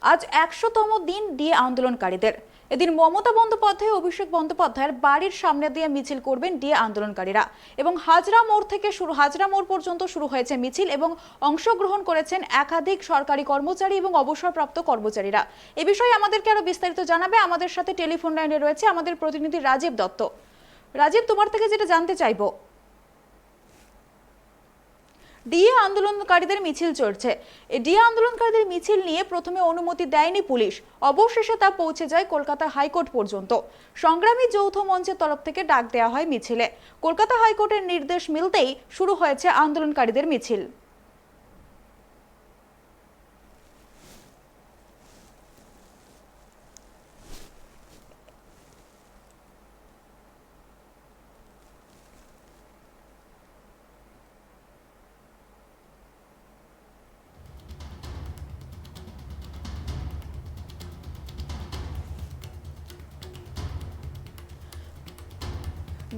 আজ ১০০তম দিন ডিএ আন্দোলনকারীদের। এদিন মমতা বন্দ্যোপাধ্যায় অভিষেক বন্দ্যোপাধ্যায়ের বাড়ির সামনে দিয়ে মিছিল করবেন ডিএ আন্দোলনকারীরা এবং হাজরা মোড় পর্যন্ত শুরু হয়েছে মিছিল এবং অংশগ্রহণ করেছেন একাধিক সরকারি কর্মচারী এবং অবসরপ্রাপ্ত কর্মচারীরা। এ বিষয়ে আমাদেরকে আরো বিস্তারিত জানাবে আমাদের সাথে টেলিফোন লাইনে রয়েছে আমাদের প্রতিনিধি রাজীব দত্ত। রাজীব, তোমার থেকে যেটা জানতে চাইবো, ডিএ আন্দোলনকারীদের মিছিল চলছে। এই ডিএ আন্দোলনকারীদের মিছিল নিয়ে প্রথমে অনুমতি দেয়নি পুলিশ, অবশেষে তা পৌঁছে যায় কলকাতা হাইকোর্ট পর্যন্ত। সংগ্রামী যৌথ মঞ্চের তরফ থেকে ডাক দেওয়া হয় মিছিলে। কলকাতা হাইকোর্টের নির্দেশ মিলতেই শুরু হয়েছে আন্দোলনকারীদের মিছিল।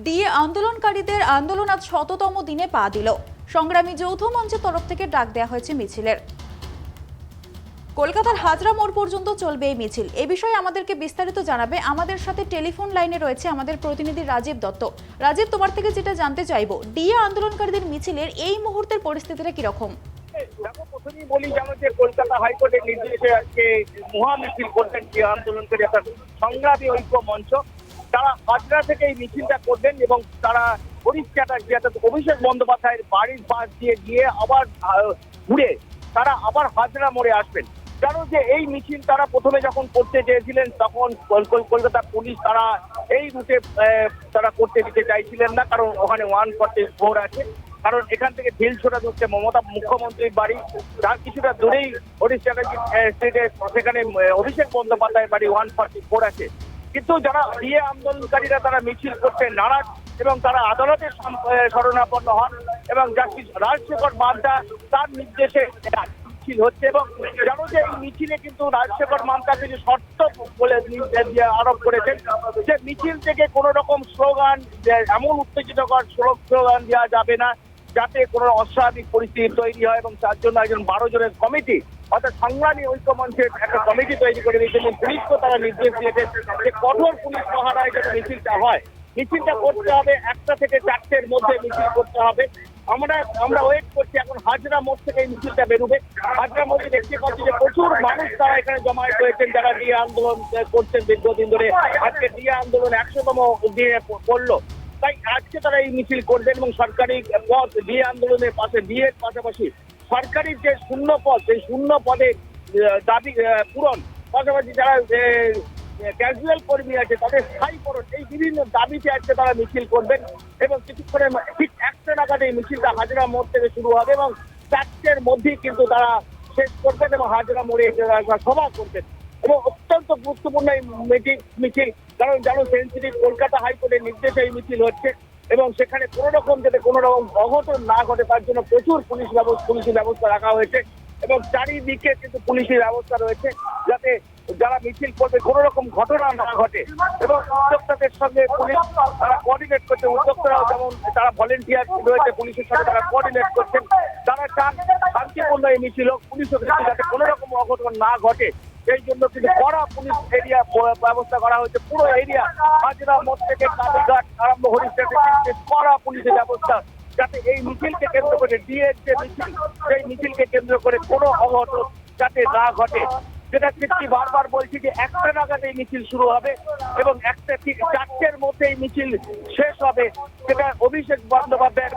ডিএ আন্দোলনকারীদের আন্দোলন আজ ১০০তম দিনে পা দিল। সংগ্রামী যৌথ মঞ্চের তরফ থেকে ডাক দেওয়া হয়েছে মিছিলের। কলকাতার হাজরা মোড় পর্যন্ত চলবে এই মিছিল। এ বিষয়ে আমাদেরকে বিস্তারিত জানাবে আমাদের সাথে টেলিফোন লাইনে রয়েছে আমাদের প্রতিনিধি রাজীব দত্ত। রাজীব, তোমার থেকে যেটা জানতে চাইবো, ডিএ আন্দোলনকারীদের মিছিলের এই মুহূর্তের পরিস্থিতিটা কিরকম? প্রথমেই বলি, জানো যে কলকাতা হাইকোর্টের নির্দেশে আজকে মহা মিছিল করলেন ডিএ আন্দোলনকারী একটা সংগ্রামী ঐক্য মঞ্চ। তারা হাজরা থেকে এই মিছিলটা করবেন এবং তারা হরিশ চ্যাটার্জি অর্থাৎ অভিষেক বন্দ্যোপাধ্যায়ের বাড়ির পাশ দিয়ে গিয়ে আবার ঘুরে তারা আবার হাজরা মোড়ে আসবেন। জানো যে এই মিছিল তারা প্রথমে যখন করতে চেয়েছিলেন তখন কলকাতা পুলিশ তারা এই রুটে তারা করতে দিতে চাইছিলেন না, কারণ ওখানে 144 আছে। কারণ এখান থেকে ঢিল ছোড়া ধরছে মমতা মুখ্যমন্ত্রীর বাড়ি, তার কিছুটা দূরেই হরিশ চ্যাটার্জি স্ট্রিটে সেখানে অভিষেক বন্দ্যোপাধ্যায়ের বাড়ি 144 আছে। কিন্তু যারা ডিএ আন্দোলনকারীরা তারা মিছিল করতে নারাজ এবং তারা আদালতের শরণাপন্ন হন এবং জাস্টিস রাজশেখর মান্তা তার নির্দেশে মিছিল হচ্ছে। এবং জানো যে এই মিছিলে কিন্তু রাজশেখর মান্তা কিছু শর্ত বলে আরোপ করেছেন যে মিছিল থেকে কোনো রকম স্লোগান, এমন উত্তেজিতকর স্লোগান দেওয়া যাবে না যাতে কোনো অস্বাভাবিক পরিস্থিতি তৈরি হয়, এবং তার জন্য একজন 12 জনের কমিটি অর্থাৎ সংগ্রামী ঐক্য মঞ্চের একটা কমিটি তৈরি করে দিয়েছেন এবং পুলিশকে তারা নির্দেশ দিয়েছেন যে কঠোর পুলিশ পাহারায় যাতে মিছিলটা হয়। মিছিলটা করতে হবে 1টা থেকে 4টের মধ্যে মিছিল করতে হবে। আমরা ওয়েট করছি, এখন হাজরা মোড় থেকে এই মিছিলটা বেরোবে। হাজরা মোড়ে দেখতে পাচ্ছি যে প্রচুর মানুষ তারা এখানে জমায়েত হয়েছেন, যারা ডিএ আন্দোলন করছেন দীর্ঘদিন ধরে। আজকে ডিএ আন্দোলন 100তম দিনে পড়লো, তাই আজকে তারা এই মিছিল করবেন এবং সরকারি পদ ডিএ আন্দোলনের পাশে ডিএর পাশাপাশি সরকারি যে শূন্য পদ, সেই শূন্য পদে দাবি পূরণ, পাশাপাশি যারা ক্যাজুয়াল কর্মী আছে তাদের স্থায়ীকরণ, এই বিভিন্ন দাবিতে আজকে তারা মিছিল করবেন। এবং কিছুক্ষণে ঠিক 1টা নাগাদ এই মিছিলটা হাজরা মোড় থেকে শুরু হবে এবং 4টের মধ্যেই কিন্তু তারা শেষ করবেন এবং হাজরা মোড়ে সভা করবেন। এবং অত্যন্ত গুরুত্বপূর্ণ এই মিছিল, কারণ জানো সেন্সিটিভ কলকাতা হাইকোর্টের নির্দেশে এই মিছিল হচ্ছে এবং সেখানে কোনো রকম যাতে কোনো রকম অঘটন না ঘটে তার জন্য প্রচুর পুলিশি ব্যবস্থা রাখা হয়েছে এবং চারিদিকে কিন্তু পুলিশি ব্যবস্থা রয়েছে যাতে যারা মিছিল করবে কোনো রকম ঘটনা না ঘটে। এবং উদ্যোক্তাদের সঙ্গে পুলিশ তারা কোঅর্ডিনেট করছে, উদ্যোক্তারাও যেমন তারা ভলেন্টিয়ার রয়েছে পুলিশের সাথে তারা কোঅর্ডিনেট করছেন। তারা চান শান্তিপূর্ণ এই মিছিল হোক, পুলিশও যাতে কোনো রকম অঘটন না ঘটে সেই জন্য কিন্তু কড়া পুলিশ এরিয়া ব্যবস্থা করা হয়েছে। পুরো এরিয়া হাজরা মোড় থেকে কালীঘাট আরম্ভ হরিশ চ্যাটার্জি কড়া পুলিশের ব্যবস্থা, যাতে এই মিছিলকে কেন্দ্র করে ডিএর যে মিছিল সেই মিছিলকে কেন্দ্র করে কোনো অঘটন যাতে না ঘটে। যেটা ঠিক বারবার বলছি যে 1টা নাগাদ এই মিছিল শুরু হবে এবং 1টা ঠিক 4টের মধ্যে এই মিছিল শেষ হবে। সেটা অভিষেক বন্দ্যোপাধ্যায়ের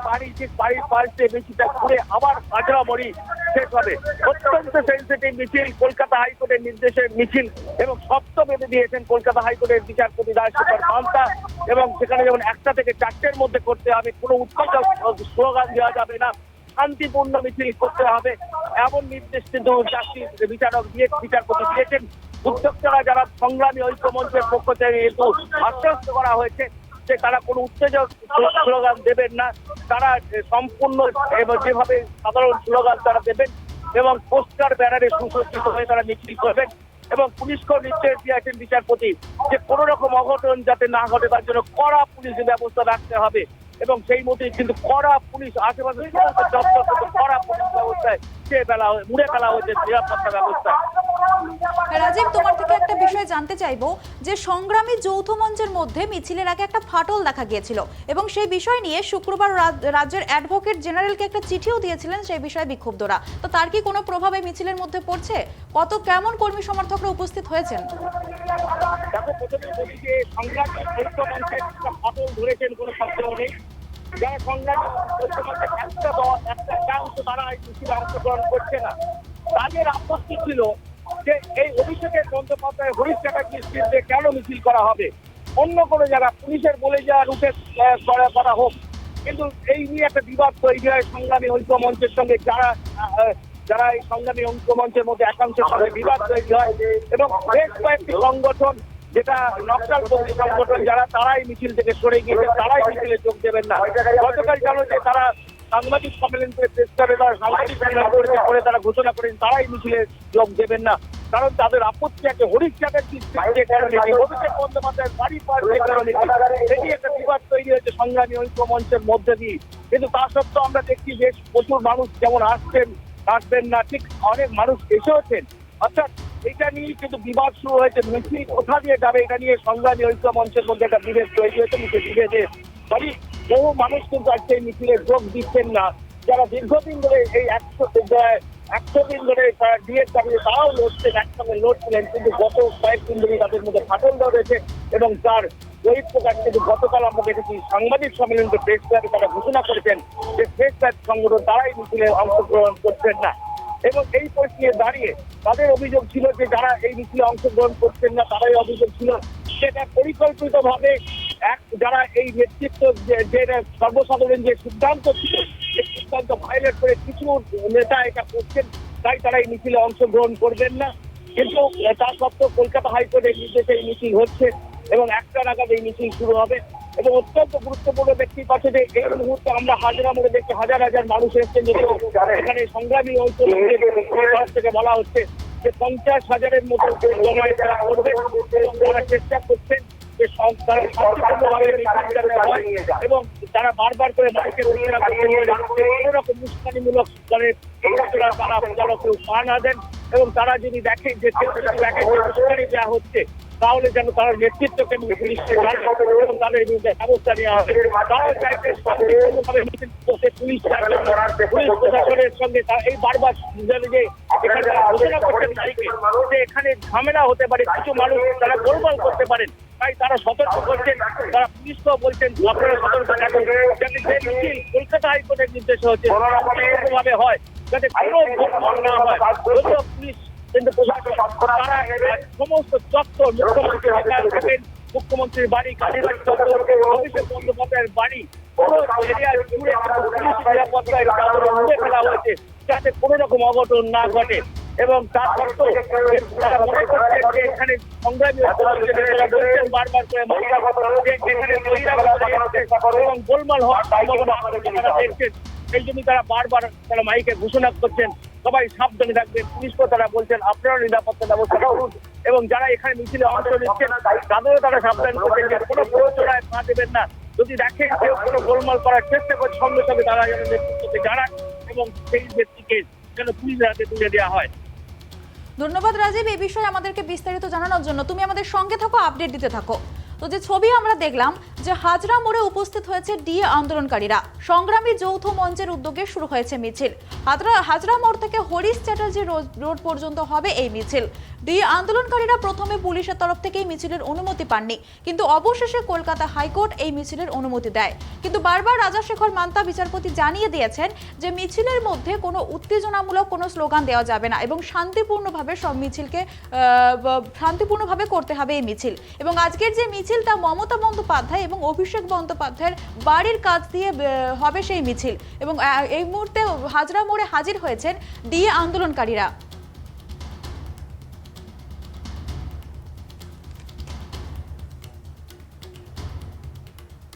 বাড়ির পাশে মিছিলটা ঘুরে আবার হাজরা মোড়ে শেষ হবে। অত্যন্ত সেন্সিটিভ মিছিল, কলকাতা হাইকোর্টের নির্দেশে মিছিল এবং শর্ত বেঁধে দিয়েছেন কলকাতা হাইকোর্টের বিচারপতি রাজশেখর মান্তা। এবং সেখানে যেমন 1টা থেকে 4টের মধ্যে করতে হবে, কোনো উত্তেজক স্লোগান দেওয়া যাবে না, শান্তিপূর্ণ মিছিল করতে হবে, এমন নির্দেশ কিন্তু বিচারপতি দিয়েছেন। উদ্যোক্তারা যারা সংগ্রামী ঐক্য মঞ্চের পক্ষ থেকে কিন্তু আশ্বস্ত করা হয়েছে যে তারা কোনো উত্তেজক স্লোগান দেবেন না, তারা সম্পূর্ণ যেভাবে সাধারণ স্লোগান তারা দেবেন এবং পোস্টার ব্যানারে সুসজ্জিত হয়ে তারা মিছিল করবেন। এবং পুলিশকেও নির্দেশ দিয়েছেন বিচারপতি যে কোনো রকম অঘটন যাতে না ঘটে তার জন্য কড়া পুলিশ ব্যবস্থা রাখতে হবে এবং সেই মতোই কিন্তু কড়া পুলিশ আশেপাশে কড়া পুলিশ ব্যবস্থায় মুড়ে ফেলা হয়েছে নিরাপত্তা ব্যবস্থা। রাজীব, তোমার থেকে একটা বিষয় জানতে চাইবো যে সংগ্রামী যৌথ মঞ্চের মধ্যে মিছিলের আগে একটা ফাটল দেখা গিয়েছিল এবং সেই বিষয় নিয়ে শুক্রবার রাজ্যের অ্যাডভোকেট জেনারেলকে একটা চিঠিও দিয়েছিলেন সেই বিষয়ে বিক্ষুব্ধরা। তো তার কি কোনো প্রভাবে মিছিলের মধ্যে পড়ছে? কেমন কর্মী সমর্থকরা উপস্থিত হয়েছেন? দেখো, প্রথমে বলি যে সংগ্রামী যৌথ মঞ্চের একটা ফাটল ধরেছেন কোনো সন্দেহ নেই। যারা সংগ্রামী যৌথ মঞ্চের একটা অংশ তারা এই মিছিলে অংশগ্রহণ করছে না। তাদের আপত্তি ছিল যে এই অভিষেকের বন্দ্যোপাধ্যায় হরিশ চ্যাটার্জির বিরুদ্ধে কেন মিছিল করা হবে, অন্য কোনো জায়গা পুলিশের বলে যাওয়া রুটে করা হোক। কিন্তু এই নিয়ে একটা বিবাদ তৈরি হয় সংগ্রামী ঐক্য মঞ্চের সঙ্গে। যারা এই সংগ্রামী ঐক্য মঞ্চের মধ্যে একাংশের সঙ্গে বিবাদ তৈরি হয় এবং বেশ কয়েকটি সংগঠন, যেটা নকশালপন্থী সংগঠন, তারাই মিছিল থেকে সরে গিয়েছে, তারাই মিছিলে যোগ দেবেন না। গতকাল জানো যে তারা সাংবাদিক সম্মেলন করে প্রেস করে সাংবাদিক সম্মেলন করে তারা ঘোষণা করেন তারাই মিছিলে যোগ দেবেন না, কারণ তাদের আপত্তি আছে হরিশ চ্যাটার্জির অভিষেক বন্দ্যোপাধ্যায়ের বাড়ি পার সেটি একটা বিবাদ তৈরি হয়েছে সংগ্রামী ঐক্য মঞ্চের মধ্যে দিয়ে। কিন্তু তা সত্ত্বেও আমরা দেখছি বেশ প্রচুর মানুষ যেমন আসবেন না, ঠিক অনেক মানুষ এসেওছেন। অর্থাৎ এটা নিয়ে কিন্তু বিবাদ শুরু হয়েছে। মিছিল কোথা দিয়ে যাবে এটা নিয়ে সংগ্রামী ঐক্য মঞ্চের মধ্যে একটা বিভেদ তৈরি হয়েছে। বহু মানুষ কিন্তু আজকে এই মিছিলে যোগ দিচ্ছেন না, যারা দীর্ঘদিন ধরে এই 100 দিন ধরে ডিএর দাবিতে তারাও লড়ছেন, একসঙ্গে লড়ছিলেন, কিন্তু গত কয়েকদিন ধরে তাদের মধ্যে ফাটল ধরেছে এবং তার জয়ীর প্রকাশ কিন্তু গতকাল আমরা দেখেছি সাংবাদিক সম্মেলনকে প্রেস ক্লাবে তারা ঘোষণা করেছেন যে প্রেস ক্লাব সংগঠন তারাই মিছিলে অংশগ্রহণ করছেন না। এবং এই পরিস্থিতিতে দাঁড়িয়ে তাদের অভিযোগ ছিল যে যারা এই মিছিলে অংশগ্রহণ করছেন না তারাই অভিযোগ ছিল সেটা পরিকল্পিতভাবে যারা এই নেতৃত্ব যে সর্বসাধারণ যে সিদ্ধান্ত ছিল সেই সিদ্ধান্ত ভায়োলেট করে কিছু নেতা এটা করছেন, তাই তারা এই মিছিলে অংশগ্রহণ করবেন না। কিন্তু তা সত্ত্বেও কলকাতা হাইকোর্টের নির্দেশে এই মিছিল হচ্ছে এবং 1টা নাগাদ এই মিছিল শুরু হবে। এবং অত্যন্ত গুরুত্বপূর্ণ ব্যক্তির কাছে যে এই মুহূর্তে আমরা হাজরা মোড়ে দেখছি হাজার হাজার মানুষ এসেছেন, যেহেতু এখানে সংগ্রামী অঞ্চল থেকে বলা হচ্ছে যে 50,000-এর মতো জমায়েত তারা করবে এবং তারা চেষ্টা করছেন যে তারা শান্তিপূর্ণভাবে এবং তারা বারবার করে মানুষকে কোনো রকম উস্কানিমূলক তারা কেউ পা না দেন এবং তারা যদি দেখে যে উস্কানি দেওয়া হচ্ছে তাহলে যেন তার নেতৃত্বকে পুলিশকে এবং তাদের বিরুদ্ধে ব্যবস্থা নেওয়া হবে। তারাও চাইতে পুলিশ প্রশাসনের সঙ্গে এই বারবার যে এখানে ঘোষণা করছেন যে এখানে ঝামেলা হতে পারে, কিছু মানুষ তারা গোলমাল করতে পারেন, তাই তারা সতর্ক করছেন। তারা পুলিশকেও বলছেন আপনারা সতর্ক থাকুন, যাতে যে মিছিল কলকাতা হাইকোর্টের নির্দেশ হচ্ছে ভাবে হয়, যাতে কোনো গোলমাল না হয়। পুলিশ কিন্তু তারা সমস্ত চত্বর মুখ্যমন্ত্রীর বাড়ি, কালীবাড়ি চত্বর, অভিষেক বন্দ্যোপাধ্যায়ের বাড়ি, পুরো এরিয়া জুড়ে পুলিশ নিরাপত্তায় মুড়ে ফেলা হয়েছে যাতে কোনো রকম অঘটন না ঘটে। এবং তার সত্ত্বেও তারা মনে করছেন যে এখানে সংগ্রামী বারবার করে এবং গোলমাল হওয়ার সম্ভাবনা তারা দেখছেন। সেই জন্য তারা বারবার তারা মাইকে ঘোষণা করছেন সবাই সাবধানে থাকবেন। পুলিশকেও তারা বলছেন আপনারা নিরাপত্তা ব্যবস্থা করুন এবং যারা এখানে মিছিলে অংশ নিচ্ছেন তাদেরও তারা সাবধান করছেন যে কোনো প্ররোচনায় পা দেবেন না। যদি দেখেন কেউ কোনো গোলমাল করার চেষ্টা করছে সঙ্গে সঙ্গে তারা যেন নেতৃত্বকে জানান এবং সেই ব্যক্তিকে যেন পুলিশের হাতে তুলে দেওয়া হয়। ধন্যবাদ রাজীব, এই বিষয়ে আমাদেরকে বিস্তারিত জানানোর জন্য। তুমি আমাদের সঙ্গে থাকো, আপডেট দিতে থাকো। তো যে ছবি আমরা দেখলাম যে হাজরা মোড়ে উপস্থিত হয়েছে ডিএ আন্দোলনকারীরা। সংগ্রামী যৌথ মঞ্চের উদ্যোগে শুরু হয়েছে মিছিল। হাজরা মোড় থেকে হরিশ চ্যাটার্জি রোড পর্যন্ত হবে এই মিছিল। ডিএ আন্দোলনকারীরা প্রথমে পুলিশের তরফ থেকে এই মিছিলের অনুমতি পাননি, কিন্তু অবশেষে কলকাতা হাইকোর্ট এই মিছিলের অনুমতি দেয়। কিন্তু বারবার রাজাশেখর মান্তা বিচারপতি জানিয়ে দিয়েছেন যে মিছিলের মধ্যে কোনো উত্তেজনামূলক কোনো স্লোগান দেওয়া যাবে না এবং শান্তিপূর্ণভাবে সব মিছিলকে শান্তিপূর্ণভাবে করতে হবে এই মিছিল। এবং আজকের যে মিছিল তা মমতা বন্দ্যোপাধ্যায় এবং অভিষেক বন্দ্যোপাধ্যায়ের বাড়ির কাছ দিয়ে হবে সেই মিছিল। এবং এই মুহূর্তে হাজরা মোড়ে হাজির হয়েছেন ডিএ আন্দোলনকারীরা।